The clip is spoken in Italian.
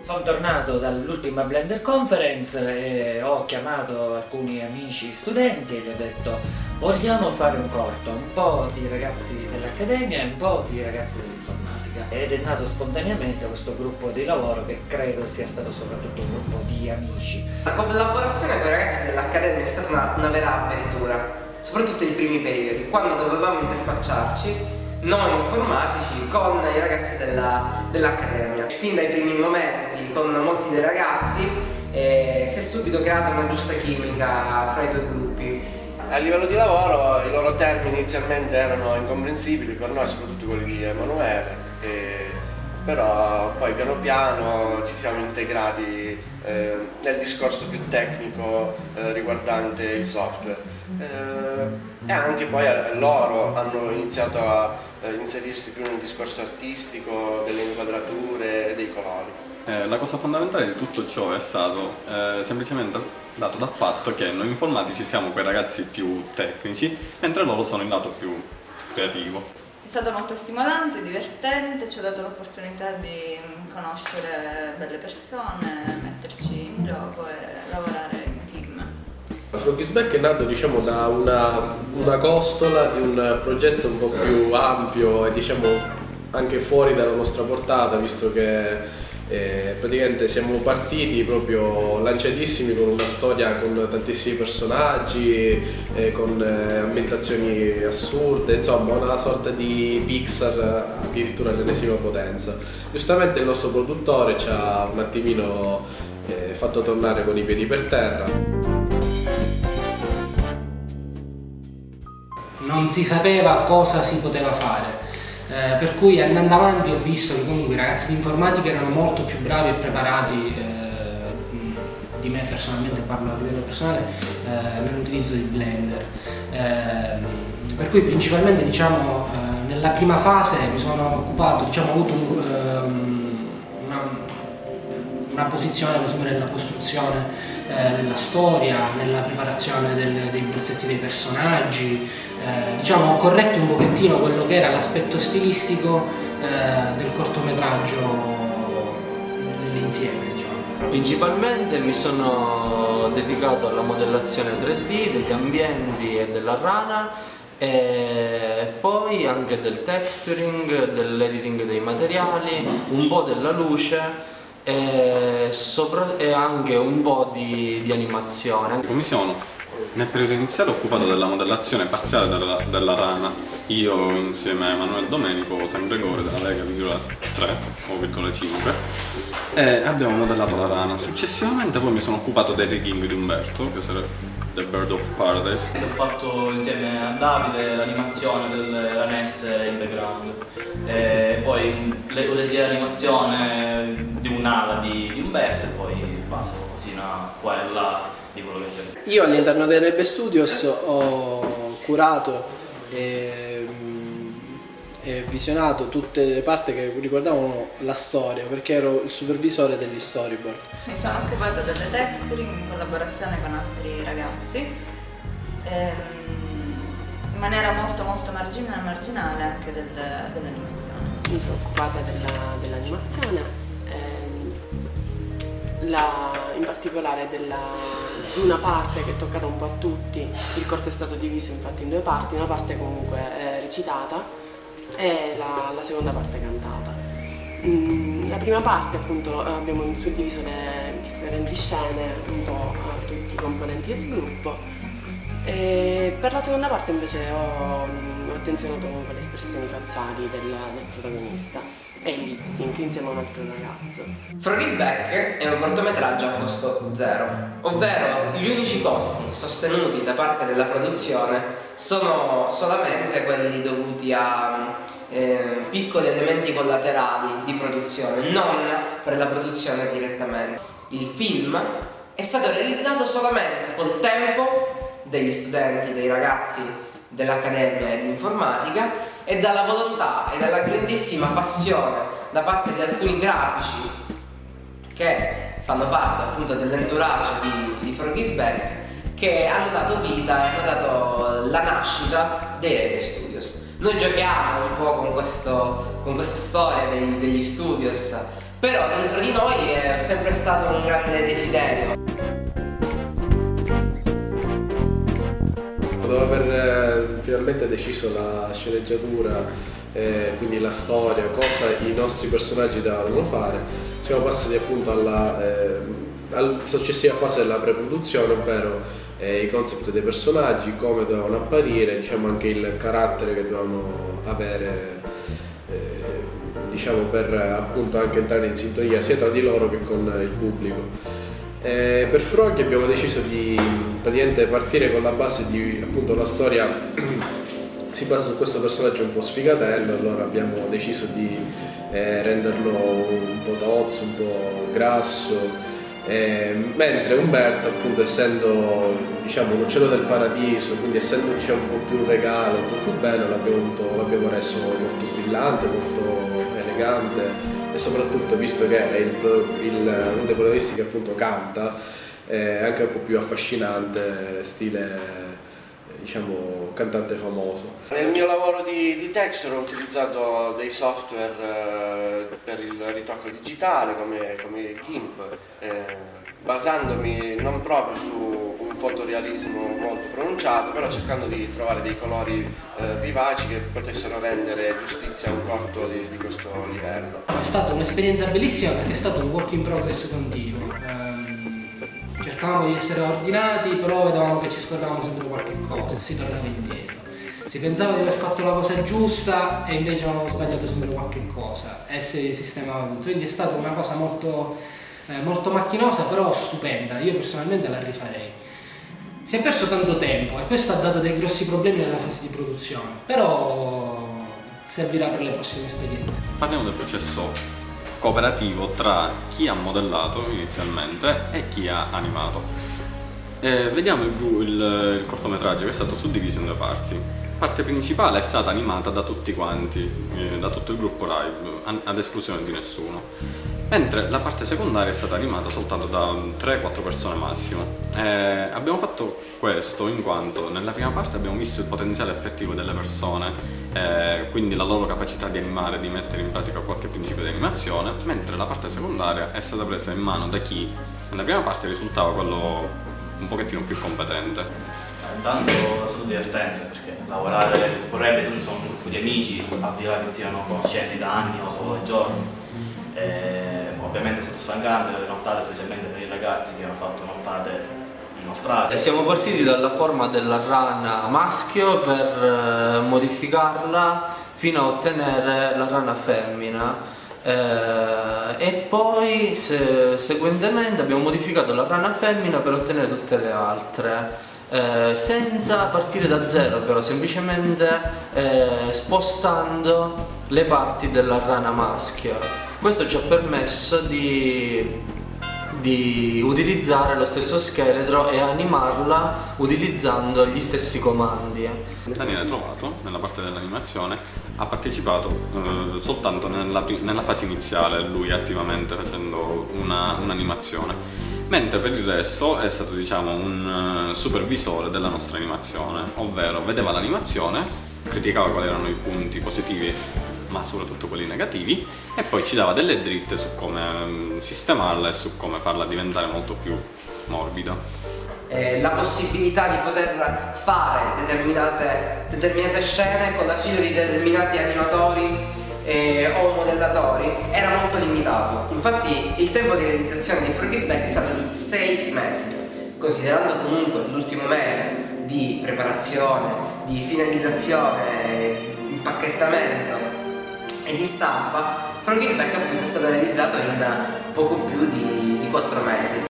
Sono tornato dall'ultima Blender Conference e ho chiamato alcuni amici studenti e gli ho detto vogliamo fare un corto, un po' di ragazzi dell'accademia e un po' di ragazzi dell'informatica. Ed è nato spontaneamente questo gruppo di lavoro che credo sia stato soprattutto un gruppo di amici. La collaborazione con i ragazzi dell'accademia è stata una vera avventura, soprattutto nei primi periodi, quando dovevamo interfacciarci noi informatici con i ragazzi dell'accademia. Fin dai primi momenti con molti dei ragazzi si è subito creata una giusta chimica fra i due gruppi. A livello di lavoro i loro termini inizialmente erano incomprensibili per noi, soprattutto quelli di Emanuele, però poi piano piano ci siamo integrati nel discorso più tecnico riguardante il software. E anche poi loro hanno iniziato a inserirsi più nel discorso artistico, delle inquadrature e dei colori. La cosa fondamentale di tutto ciò è stato semplicemente dato dal fatto che noi informatici siamo quei ragazzi più tecnici, mentre loro sono il lato più creativo. È stato molto stimolante, divertente, ci ha dato l'opportunità di conoscere belle persone, metterci in gioco e lavorare in team. Froggy's Back è nato, diciamo, da una costola di un progetto un po' più ampio e, diciamo, anche fuori dalla nostra portata, visto che praticamente siamo partiti proprio lanciatissimi con una storia con tantissimi personaggi, con ambientazioni assurde, insomma una sorta di Pixar addirittura all'ennesima potenza. Giustamente il nostro produttore ci ha un attimino fatto tornare con i piedi per terra. Non si sapeva cosa si poteva fare. Per cui andando avanti ho visto che comunque i ragazzi di informatica erano molto più bravi e preparati di me personalmente, parlo a livello personale, nell'utilizzo di Blender. Per cui principalmente, diciamo, nella prima fase mi sono occupato, diciamo, ho avuto una posizione per esempio nella costruzione della storia, nella preparazione dei bozzetti dei personaggi. Diciamo, ho corretto un pochettino quello che era l'aspetto stilistico del cortometraggio nell'insieme, diciamo. Principalmente mi sono dedicato alla modellazione 3D degli ambienti e della rana, e poi anche del texturing, dell'editing dei materiali, un po' della luce e anche un po' di animazione. Mi sono nel periodo iniziale occupato della modellazione parziale della rana, io insieme a Emanuele Domenico, San Gregore della Lega 3 o 5, e abbiamo modellato la rana. Successivamente poi mi sono occupato del rigging di Umberto, che sarebbe The Bird of Paradise. Ho fatto insieme a Davide l'animazione delle ranesse in background, e poi le leggera animazione di un'ala di Umberto e poi basta, cosina qua e là di quello che serve. Io all'interno dei Rebe Studios ho curato e visionato tutte le parti che riguardavano la storia, perché ero il supervisore degli storyboard. Mi sono occupata delle texturing in collaborazione con altri ragazzi, in maniera molto marginale anche dell'animazione. Mi sono occupata dell'animazione, in particolare di una parte che è toccata un po' a tutti. Il corto è stato diviso infatti in due parti, una parte comunque recitata e la seconda parte cantata. La prima parte, appunto, abbiamo suddiviso le differenti scene un po' a tutti i componenti del gruppo, e per la seconda parte invece ho attenzionato comunque le espressioni facciali del protagonista e il lip sync insieme a un altro ragazzo. Froggy's Back è un cortometraggio a costo zero, ovvero gli unici costi sostenuti da parte della produzione sono solamente quelli dovuti a piccoli elementi collaterali di produzione, non per la produzione direttamente. Il film è stato realizzato solamente col tempo degli studenti, dei ragazzi dell'Accademia di Informatica e dalla volontà e dalla grandissima passione da parte di alcuni grafici che fanno parte appunto dell'entourage di Froggy's Back, che hanno dato vita e hanno dato la nascita dei Rebe Studios. Noi giochiamo un po' con questa storia degli studios però dentro di noi è sempre stato un grande desiderio. Dopo aver finalmente deciso la sceneggiatura, quindi la storia, cosa i nostri personaggi dovevano fare, siamo passati appunto alla successiva fase della pre-produzione, ovvero i concept dei personaggi, come dovevano apparire, diciamo anche il carattere che dovevano avere, diciamo per appunto anche entrare in sintonia sia tra di loro che con il pubblico. Per Froggy abbiamo deciso di praticamente partire con la base di appunto la storia si basa su questo personaggio un po' sfigatello, allora abbiamo deciso di renderlo un po' tozzo, un po' grasso. Mentre Umberto, appunto, essendo diciamo un uccello del paradiso, quindi essendo diciamo un po' più regale, un po' più bello, l'abbiamo reso molto brillante, molto elegante e soprattutto, visto che è uno dei protagonisti che appunto canta, è anche un po' più affascinante, stile diciamo cantante famoso. Nel mio lavoro di texture ho utilizzato dei software per il ritocco digitale come GIMP, basandomi non proprio su un fotorealismo molto pronunciato, però cercando di trovare dei colori vivaci che potessero rendere giustizia a un corto di questo livello. È stata un'esperienza bellissima perché è stato un work in progress continuo. Cercavamo di essere ordinati, però vedevamo che ci scordavamo sempre qualche cosa, si tornava indietro. Si pensava di aver fatto la cosa giusta e invece avevamo sbagliato sempre qualche cosa e si sistemava tutto. Quindi è stata una cosa molto macchinosa, però stupenda. Io personalmente la rifarei. Si è perso tanto tempo e questo ha dato dei grossi problemi nella fase di produzione, però servirà per le prossime esperienze. Parliamo del processo cooperativo tra chi ha modellato inizialmente e chi ha animato. Vediamo il cortometraggio che è stato suddiviso in due parti. La parte principale è stata animata da tutti quanti, da tutto il gruppo live, ad esclusione di nessuno, mentre la parte secondaria è stata animata soltanto da 3-4 persone massimo. Abbiamo fatto questo in quanto nella prima parte abbiamo visto il potenziale effettivo delle persone, quindi la loro capacità di animare, di mettere in pratica qualche principio di animazione, mentre la parte secondaria è stata presa in mano da chi nella prima parte risultava quello un pochettino più competente. Intanto è stato divertente perché lavorare con Rabbit sono un gruppo di amici, al di là che siano conoscenti da anni o solo da giorni. Ovviamente è stato stancante le nottate, specialmente per i ragazzi che hanno fatto nottate inoltrate. Siamo partiti dalla forma della rana maschio per modificarla fino a ottenere la rana femmina. E poi seguentemente abbiamo modificato la rana femmina per ottenere tutte le altre, senza partire da zero, però semplicemente spostando le parti della rana maschio. Questo ci ha permesso di utilizzare lo stesso scheletro e animarla utilizzando gli stessi comandi. Daniele Trovato, nella parte dell'animazione, ha partecipato soltanto nella fase iniziale, lui attivamente facendo un'animazione, mentre per il resto è stato diciamo un supervisore della nostra animazione, ovvero vedeva l'animazione, criticava quali erano i punti positivi ma soprattutto quelli negativi, e poi ci dava delle dritte su come sistemarla e su come farla diventare molto più morbida. La possibilità di poter fare determinate scene con l'ausilio di determinati animatori o modellatori era molto limitato. Infatti il tempo di realizzazione di Froggy's Back è stato di 6 mesi, considerando comunque l'ultimo mese di preparazione, di finalizzazione, di impacchettamento e di stampa. Froggy's Back appunto è stato realizzato in poco più di 4 mesi.